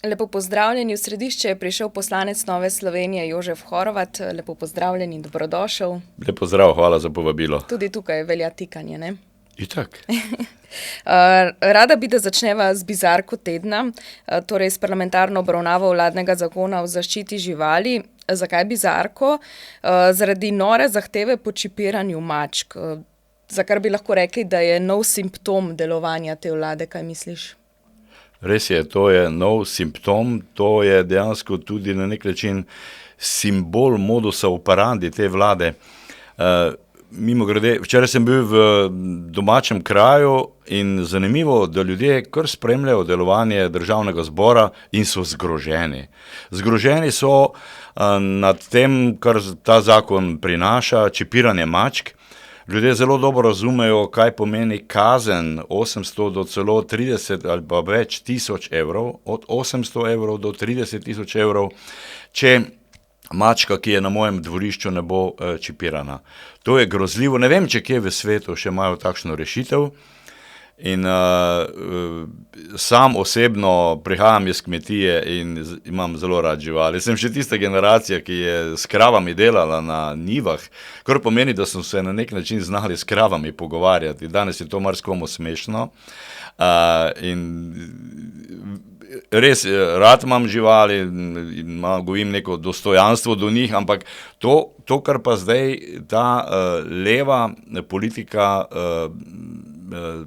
Lepo pozdravljeni, v središče je prišel poslanec Nove Slovenije Jožef Horvat. Lepo pozdravljen in dobrodošel. Lep pozdrav, hvala za povabilo. Tudi tukaj velja tikanje, ne? Itak. Rada bi, da začneva z bizarko tedna, torej s parlamentarno obravnavo vladnega zakona o zaščiti živali. Zakaj bizarko? Zaradi nore zahteve po čipiranju mačk, za kar bi lahko rekli, da je nov simptom delovanja te vlade. Kaj misliš? Res je, to je nov simptom, to je dejansko tudi na nek način simbol modusa operandi te vlade. Mimogrede, včeraj sem bil v domačem kraju in zanimivo, da ljudje kar spremljajo delovanje državnega zbora in so zgroženi. Zgroženi so nad tem, kar ta zakon prinaša, čipiranje mačk. Ljudje zelo dobro razumejo, kaj pomeni kazen 800 do celo 30 ali pa več tisoč evrov, od 800 evrov do 30 tisoč evrov, če mačka, ki je na mojem dvorišču, ne bo čipirana. To je grozljivo. Ne vem, če kje v svetu še imajo takšno rešitev. In sam osebno prihajam iz kmetije in imam zelo rad živali. Sem še tista generacija, ki je s kravami delala na njivah, kar pomeni, da smo se na nek način znali s kravami pogovarjati. Danes je to marsikomu smešno. In res rad imam živali, gojim neko dostojanstvo do njih, ampak to kar pa zdaj ta leva politika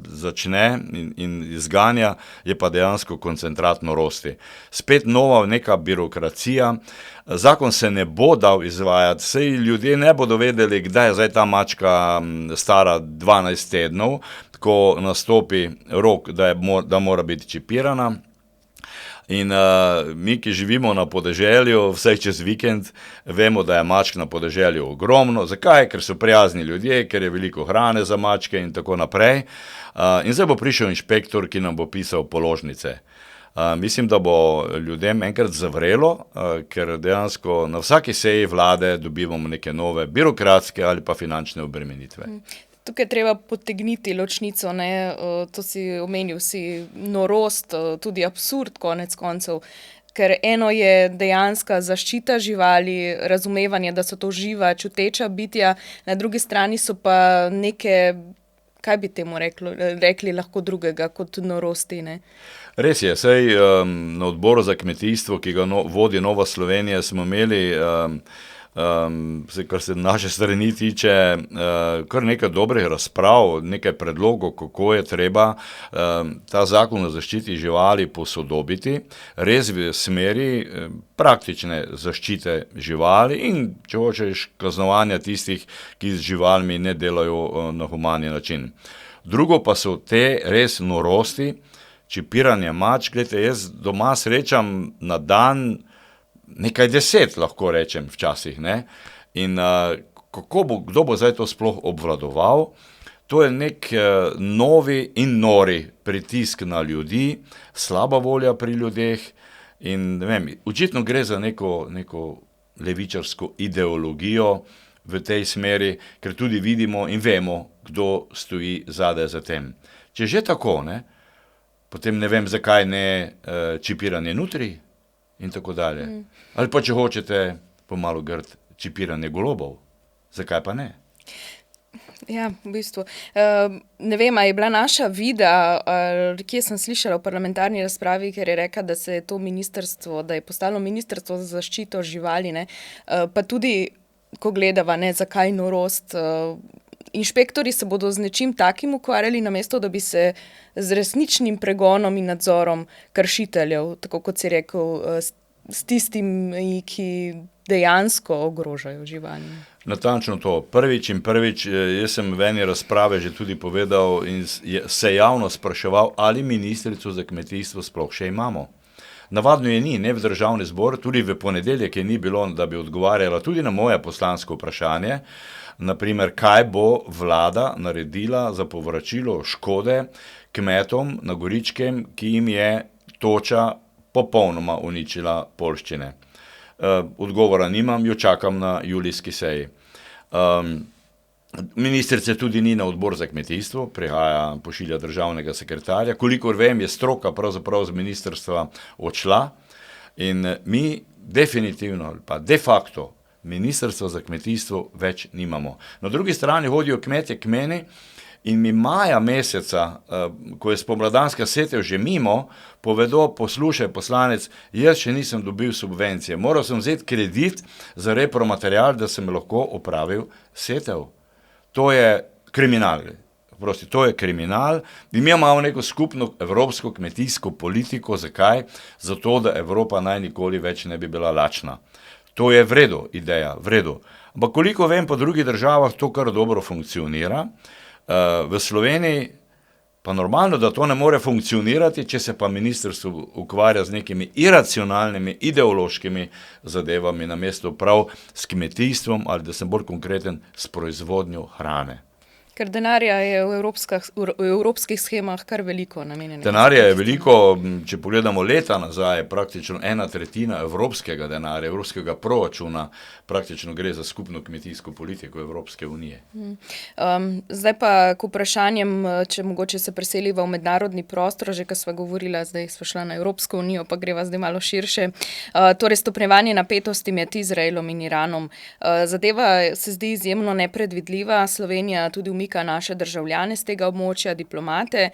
začne in izganja, je pa dejansko koncentrat norosti. Spet nova neka birokracija, zakon se ne bo dal izvajati, saj ljudje ne bodo vedeli, kdaj je zdaj ta mačka stara 12 tednov, ko nastopi rok, da mora biti čipirana. In mi, ki živimo na podeželju, vsaj čez vikend, vemo, da je mačk na podeželju ogromno. Zakaj? Ker so prijazni ljudje, ker je veliko hrane za mačke in tako naprej. In zdaj bo prišel inšpektor, ki nam bo pisal položnice. Mislim, da bo ljudem enkrat zavrelo, ker dejansko na vsaki seji vlade dobivamo neke nove birokratske ali pa finančne obremenitve. Tukaj je treba potegniti ločnico, ne? To si omenil, si norost, tudi absurd konec koncev, ker eno je dejanska zaščita živali, razumevanje, da so to živa, čuteča bitja, na drugi strani so pa neke, kaj bi temu rekli lahko drugega kot norosti, ne? Res je, saj na odboru za kmetijstvo, ki ga vodi Nova Slovenija, smo imeli kar se naše strani tiče, kar nekaj dobrih razprav, nekaj predlogov, kako je treba ta zakon o zaščiti živali posodobiti, res v smeri praktične zaščite živali in, če hočeš, kaznovanja tistih, ki z živalmi ne delajo na humani način. Drugo pa so te res norosti, čipiranje mačk. Glejte, jaz doma srečam na dan nekaj 10, lahko rečem včasih, ne? In kdo bo zdaj to sploh obvladoval? To je nek novi in nori pritisk na ljudi, slaba volja pri ljudeh in ne vem, očitno gre za neko levičarsko ideologijo v tej smeri, ker tudi vidimo in vemo, kdo stoji zadaj za tem. Če že tako, ne, potem ne vem, zakaj ne čipiranje nutri in tako dalje. Ali pa, če hočete, pomalo grd, čipiranje golobov. Zakaj pa ne? Ja, v bistvu. Ne vem, a je bila naša Vida, kje sem slišala v parlamentarni razpravi, ker je rekla, da se je to ministrstvo, da je postalo ministrstvo za zaščito živali, ne? Pa tudi, ko gledava, ne, zakaj norost, inšpektori se bodo z nečim takim ukvarjali, namesto da bi se z resničnim pregonom in nadzorom kršiteljev, tako kot si rekel, s tistimi, ki dejansko ogrožajo živali. Natančno to. Prvič, jaz sem v eni razprave že tudi povedal in se javno spraševal, ali ministrico za kmetijstvo sploh še imamo. Navadno je ni, ne v državni zbor, tudi v ponedeljek je ni bilo, da bi odgovarjala tudi na moje poslansko vprašanje, naprimer, kaj bo vlada naredila za povračilo škode kmetom na Goričkem, ki jim je toča popolnoma uničila poljščine. Odgovora nimam, jo čakam na julijski seji. Ministrice tudi ni na odbor za kmetijstvo, pošilja državnega sekretarja. Kolikor vem, je stroka pravzaprav z ministrstva odšla, In mi definitivno, ali pa de facto, ministrstvo za kmetijstvo več nimamo. Na drugi strani hodijo kmetje k meni in mi maja meseca, ko je spomladanska setev že mimo, povedo, poslušaj poslanec, jaz še nisem dobil subvencije, moral sem vzeti kredit za repromaterial, da sem lahko opravil setev. To je kriminal. Prosti, to je kriminal in mi imamo neko skupno evropsko kmetijsko politiko. Zakaj? Zato, da Evropa naj nikoli več ne bi bila lačna. To je v redu, ideja, v redu. Ampak koliko vem, po drugih državah to kar dobro funkcionira. V Sloveniji pa normalno, da to ne more funkcionirati, če se pa ministrstvo ukvarja z nekimi iracionalnimi, ideološkimi zadevami, namesto prav s kmetijstvom ali, da sem bolj konkreten, s proizvodnjo hrane. Ker denarja je v evropskih shemah kar veliko namenjenega. Denarja je veliko, če pogledamo leta nazaj, praktično 1/3 evropskega denarja, evropskega proračuna, praktično gre za skupno kmetijsko politiko Evropske unije. Zdaj pa k vprašanjem, če mogoče se preseliva v mednarodni prostor, že ko sva govorila, zdaj sva šla na Evropsko unijo, pa greva zdaj malo širše. Torej stopnjevanje napetosti med Izraelom in Iranom. Zadeva se zdi izjemno nepredvidljiva. Slovenija tudi umika naše državljane z tega območja, diplomate.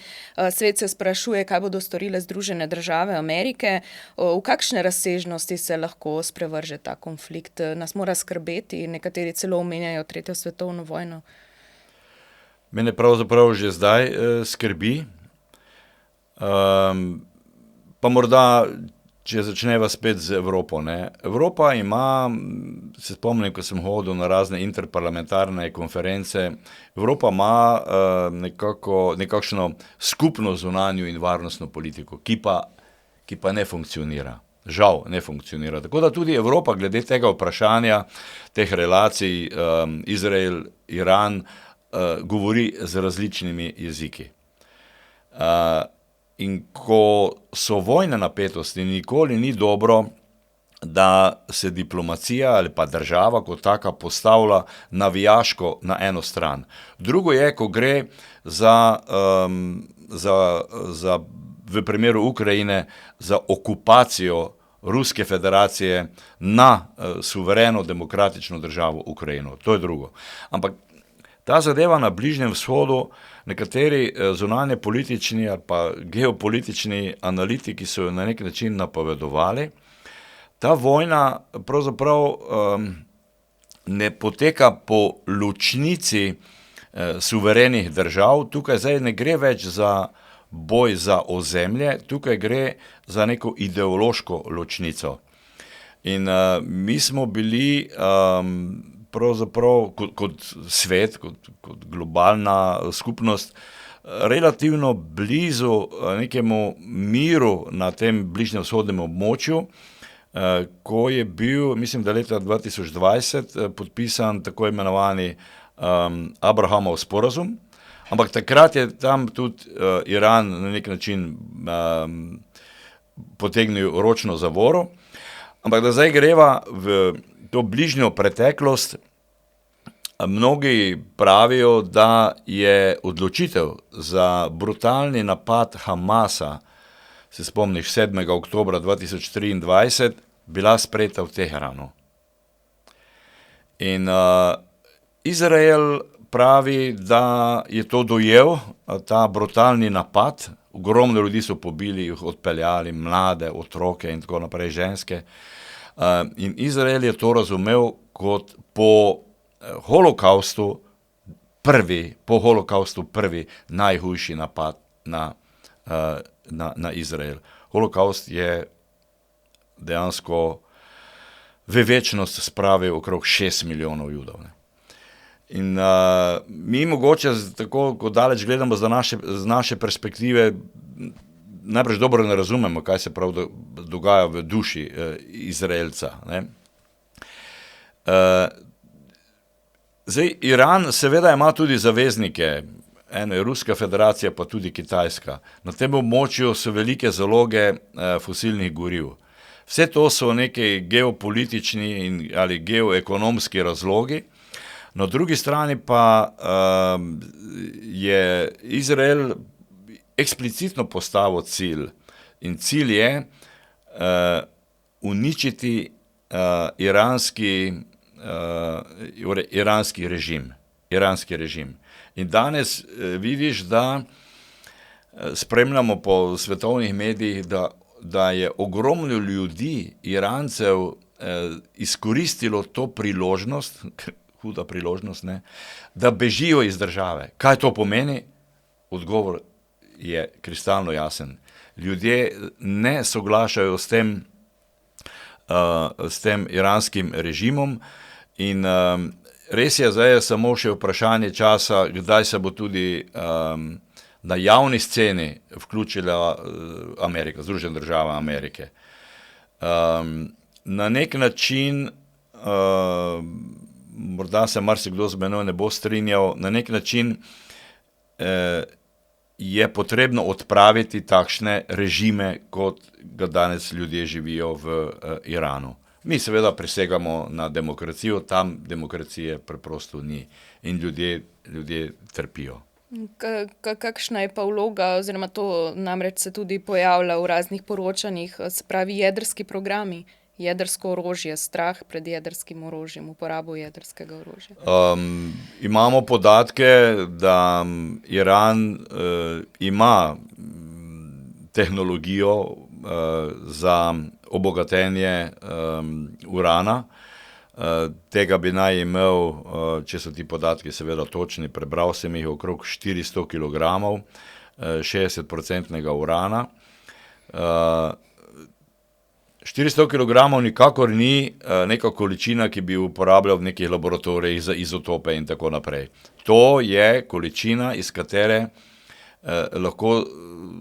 Svet se sprašuje, kaj bodo storile Združene države Amerike. V kakšne razsežnosti se lahko sprevrže ta konflikt? Nas mora skrbeti, nekateri celo omenjajo 3. svetovno vojno. Mene pravzaprav že zdaj skrbi. Pa morda, če začneva spet z Evropo, ne. Evropa ima, se spomnim, ko sem hodil na razne interparlamentarne konference, Evropa ima nekakšno skupno zunanjo in varnostno politiko, ki pa ne funkcionira. Žal ne funkcionira. Tako da tudi Evropa glede tega vprašanja, teh relacij Izrael-Iran, govori z različnimi jeziki. In ko so vojne napetosti, nikoli ni dobro, da se diplomacija ali pa država kot taka postavlja navijaško na eno stran. Drugo je, ko gre za v primeru Ukrajine, za okupacijo Ruske federacije na suvereno demokratično državo Ukrajino. To je drugo. Ampak ta zadeva na Bližnjem vzhodu, nekateri zunanje politični ali pa geopolitični analitiki so jo na nek način napovedovali. Ta vojna pravzaprav ne poteka po ločnici suverenih držav. Tukaj zdaj ne gre več za boj za ozemlje, tukaj gre za neko ideološko ločnico. In mi smo bili pravzaprav kot svet, kot globalna skupnost, relativno blizu nekemu miru na tem bližnjevzhodnem območju, ko je bil, mislim, da leta 2020 podpisan tako imenovani Abrahamov sporazum, ampak takrat je tam tudi Iran na nek način potegnil ročno zavoro, ampak da zdaj greva v to bližnjo preteklost. Mnogi pravijo, da je odločitev za brutalni napad Hamasa, se spomniš, 7. oktobra 2023, bila sprejeta v Teheranu. In Izrael pravi, da je to dojel, ta brutalni napad. Ogromno ljudi so pobili, jih odpeljali, mlade, otroke in tako naprej, ženske. In Izrael je to razumel kot po holokaustu prvi najhujši napad na Izrael. Holokaust je dejansko v večnost spravil okrog 6 milijonov Judov. Ne. In mi mogoče, tako ko daleč gledamo z naše perspektive, najbrž dobro ne razumemo, kaj se prav dogaja v duši Izraelca. Ne. Zdaj, Iran seveda ima tudi zaveznike, eno je Ruska federacija, pa tudi Kitajska. Na tem območju so velike zaloge fosilnih goriv. Vse to so neki geopolitični ali geoekonomski razlogi. Na drugi strani pa je Izrael eksplicitno postavil cilj. In cilj je uničiti iranski režim. In danes vidiš, da spremljamo po svetovnih medijih, da je ogromno ljudi, Irancev, izkoristilo to priložnost, huda priložnost, ne, da bežijo iz države. Kaj to pomeni? Odgovor je kristalno jasen. Ljudje ne soglašajo s tem iranskim režimom in res je, zdaj je samo še vprašanje časa, kdaj se bo tudi na javni sceni vključila Amerika, Združene države Amerike. Na nek način, morda se marsikdo z menoj ne bo strinjal, na nek način je potrebno odpraviti takšne režime, kot ga danes ljudje živijo v Iranu. Mi seveda prisegamo na demokracijo, tam demokracije preprosto ni in ljudje trpijo. Kakšna je pa vloga, oziroma to namreč se tudi pojavlja v raznih poročanjih, se pravi jedrski programi, jedrsko orožje, strah pred jedrskim orožjem, uporabo jedrskega orožja? Imamo podatke, da Iran ima tehnologijo za obogatenje urana. Tega bi naj imel, če so ti podatki seveda točni, prebral sem jih, okrog 400 kilogramov 60% urana. 400 kilogramov nikakor ni neka količina, ki bi uporabljal v nekih laboratorijih za izotope in tako naprej. To je količina, iz katere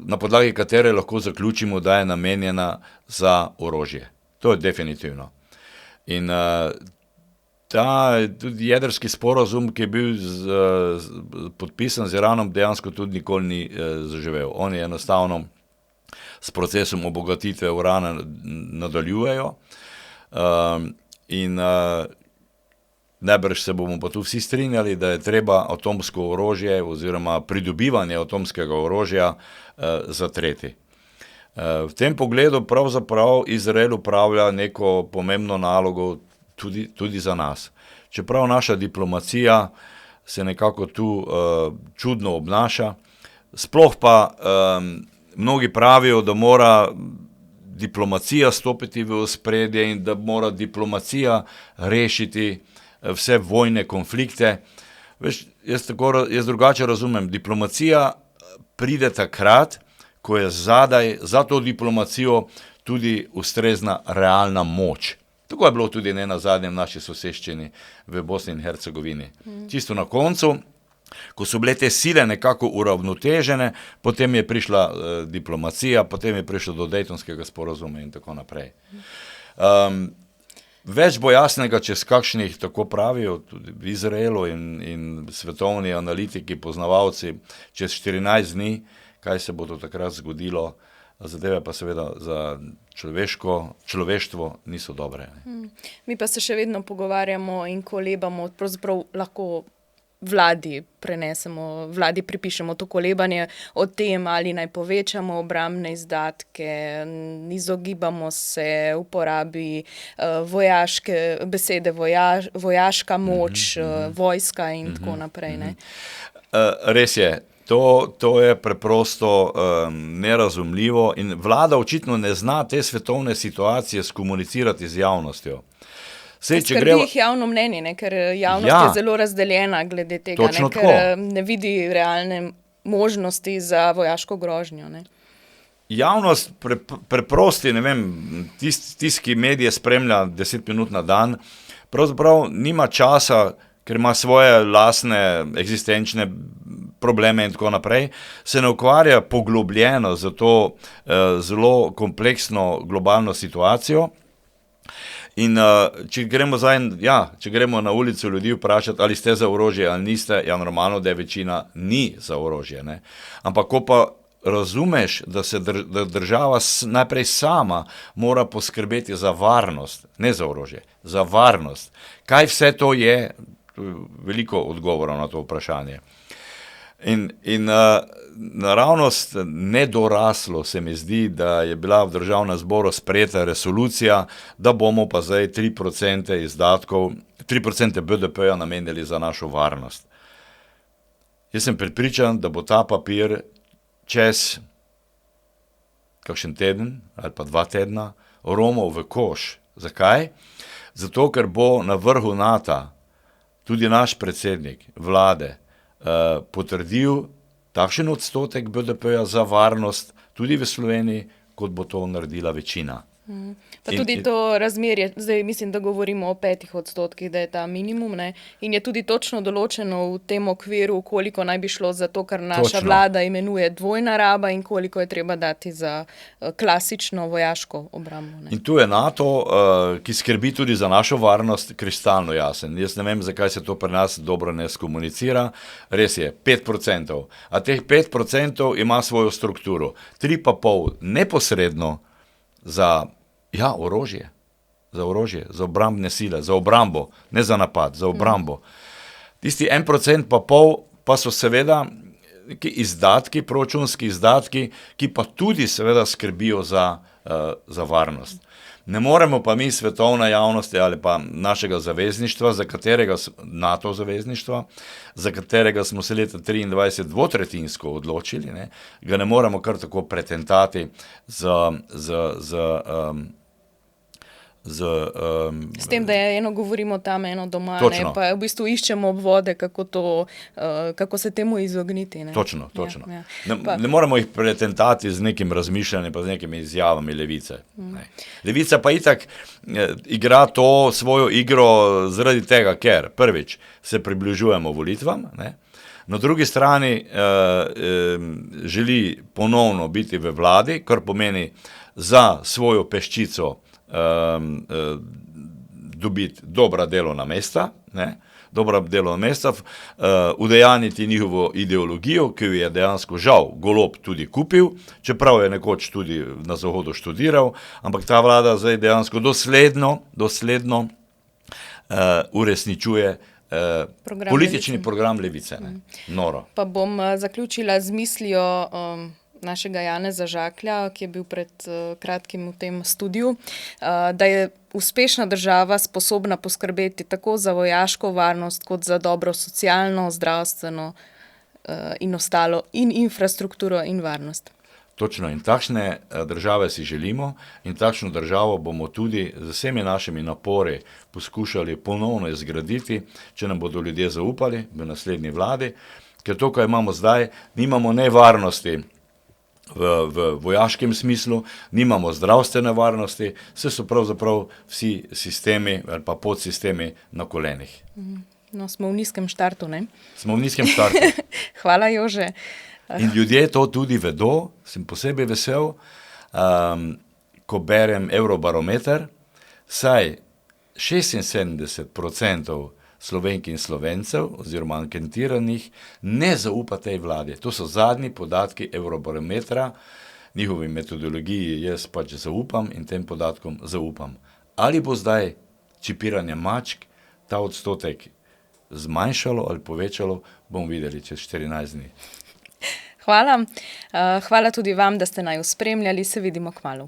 na podlagi katere lahko zaključimo, da je namenjena za orožje. To je definitivno. In tudi jedrski sporazum, ki je bil podpisan z Iranom, dejansko tudi nikoli ni zaživel. Oni enostavno s procesom obogatitve urana nadaljujejo in najbrž se bomo pa tu vsi strinjali, da je treba atomsko orožje oziroma pridobivanje atomskega orožja zatreti. V tem pogledu pravzaprav Izrael upravlja neko pomembno nalogo tudi za nas. Čeprav naša diplomacija se nekako tu čudno obnaša, sploh pa mnogi pravijo, da mora diplomacija stopiti v ospredje in da mora diplomacija rešiti vse vojne konflikte. Veš, jaz drugače razumem, diplomacija pride takrat, ko je zadaj za to diplomacijo tudi ustrezna realna moč. Tako je bilo tudi nenazadnje v naši soseščini v Bosni in Hercegovini. Čisto na koncu, ko so bile te sile nekako uravnotežene, potem je prišla diplomacija, potem je prišlo do Dejtonskega sporazuma in tako naprej. Več bo jasnega, čez kakšnih, tako pravijo tudi v Izraelu in svetovni analitiki, poznavalci, čez 14 dni, kaj se bo do takrat zgodilo, zadeve pa seveda za človeštvo niso dobre. Mi pa se še vedno pogovarjamo in kolebamo, pravzaprav lahko vladi pripišemo to kolebanje o tem, ali naj povečamo obrambne izdatke, izogibamo se uporabi besede vojaška moč, vojska in tako naprej. Ne? Res je. To je preprosto nerazumljivo in vlada očitno ne zna te svetovne situacije skomunicirati z javnostjo. Skrbi jih javno mnenje, ne? Ker javnost je zelo razdeljena glede tega, ker ne vidi realne možnosti za vojaško grožnjo. Ne? Javnost preprosti, ne vem, tisti, ki medije spremlja 10 minut na dan, pravzaprav nima časa, ker ima svoje lastne eksistenčne probleme in tako naprej, se ne ukvarja poglobljeno za to zelo kompleksno globalno situacijo. In če gremo na ulico ljudi vprašati, ali ste za orožje ali niste, ja, normalno, da je večina ni za orožje, ne. Ampak ko pa razumeš, da država najprej sama mora poskrbeti za varnost, ne za orožje, za varnost. Kaj vse to je? Veliko odgovorov na to vprašanje. In naravnost nedoraslo se mi zdi, da je bila v državnem zboru sprejeta resolucija, da bomo pa zdaj 3% izdatkov, 3% BDP-ja namenili za našo varnost. Jaz sem prepričan, da bo ta papir čez kakšen teden ali pa 2 tedna romal v koš. Zakaj? Zato, ker bo na vrhu NATO tudi naš predsednik vlade potrdil takšen odstotek BDP-ja za varnost tudi v Sloveniji, kot bo to naredila večina. Pa tudi to razmerje, zdaj mislim, da govorimo o 5%, da je ta minimum, ne? In je tudi točno določeno v tem okviru, koliko naj bi šlo za to, kar naša vlada imenuje dvojna raba in koliko je treba dati za klasično vojaško obrambo. Ne? In tu je NATO, ki skrbi tudi za našo varnost, kristalno jasen. Jaz ne vem, zakaj se to pri nas dobro ne skomunicira. Res je, 5%. A teh 5% ima svojo strukturo. 3,5% neposredno za orožje, za obrambne sile, za obrambo, ne za napad, za obrambo. Tisti 1,5% pa so seveda neki izdatki, proračunski izdatki, ki pa tudi seveda skrbijo za varnost. Ne moremo pa mi svetovne javnosti ali pa našega zavezništva, NATO zavezništva, za katerega smo se leta 2023 dvotretjinsko odločili, ne, ga ne moremo kar tako pretentati s tem, da je eno govorimo tam, eno doma, točno. Ne, pa v bistvu iščemo obvode, kako se temu izogniti. Ne. Točno. Ja. Ne moremo jih pretentati z nekim razmišljanjem pa z nekimi izjavami levice. Levica pa itak igra to svojo igro zaradi tega, ker prvič se približujemo volitvam, ne. Na drugi strani želi ponovno biti v vladi, kar pomeni za svojo peščico dobiti dobra delovna mesta, udejaniti njihovo ideologijo, ki jo je dejansko žal Golob tudi kupil, čeprav je nekoč tudi na Zahodu študiral, ampak ta vlada zdaj dejansko dosledno uresničuje politični program levice. Noro. Pa bom zaključila z mislijo našega Janeza Žaklja, ki je bil pred kratkim v tem studiu, da je uspešna država sposobna poskrbeti tako za vojaško varnost, kot za dobro socialno, zdravstveno in ostalo, in infrastrukturo in varnost. Točno, in takšne države si želimo in takšno državo bomo tudi z vsemi našimi napori poskušali ponovno izgraditi, če nam bodo ljudje zaupali v naslednji vladi, ker to, kar imamo zdaj, nimamo nevarnosti v vojaškem smislu, nimamo zdravstvene varnosti, vse so pravzaprav vsi sistemi ali pa podsistemi na kolenih. No, smo v nizkem štartu, ne? Smo v nizkem štartu. Hvala, Jože. In ljudje to tudi vedo, sem posebej vesel, ko berem Eurobarometer, saj 76% Slovenk in Slovencev oziroma anketiranih ne zaupa tej vladi. To so zadnji podatki Eurobarometra, njihovi metodologiji jaz pač zaupam in tem podatkom zaupam. Ali bo zdaj čipiranje mačk ta odstotek zmanjšalo ali povečalo, bomo videli čez 14 dni. Hvala. Hvala tudi vam, da ste naju spremljali. Se vidimo kmalu.